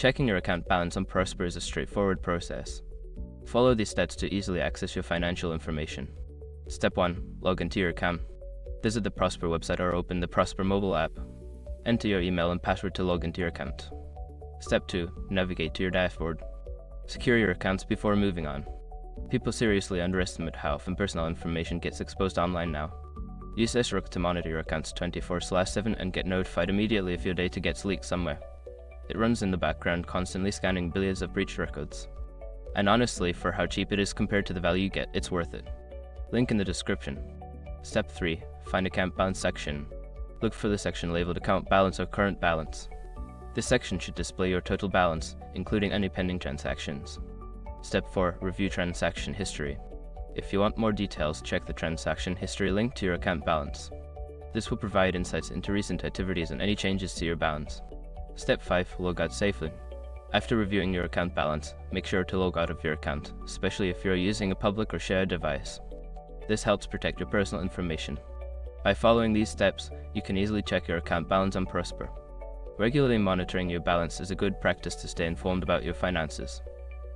Checking your account balance on Prosper is a straightforward process. Follow these steps to easily access your financial information. Step 1. Log into your account. Visit the Prosper website or open the Prosper mobile app. Enter your email and password to log into your account. Step 2. Navigate to your dashboard. Secure your accounts before moving on. People seriously underestimate how often personal information gets exposed online now. Use SROOK to monitor your accounts 24/7 and get notified immediately if your data gets leaked somewhere. It runs in the background, constantly scanning billions of breach records. And honestly, for how cheap it is compared to the value you get, it's worth it. Link in the description. Step 3. Find account balance section. Look for the section labeled account balance or current balance. This section should display your total balance, including any pending transactions. Step 4. Review transaction history. If you want more details, check the transaction history link to your account balance. This will provide insights into recent activities and any changes to your balance. Step 5. Log out safely. After reviewing your account balance, make sure to log out of your account, especially if you're using a public or shared device. This helps protect your personal information. By following these steps, you can easily check your account balance on Prosper. Regularly monitoring your balance is a good practice to stay informed about your finances.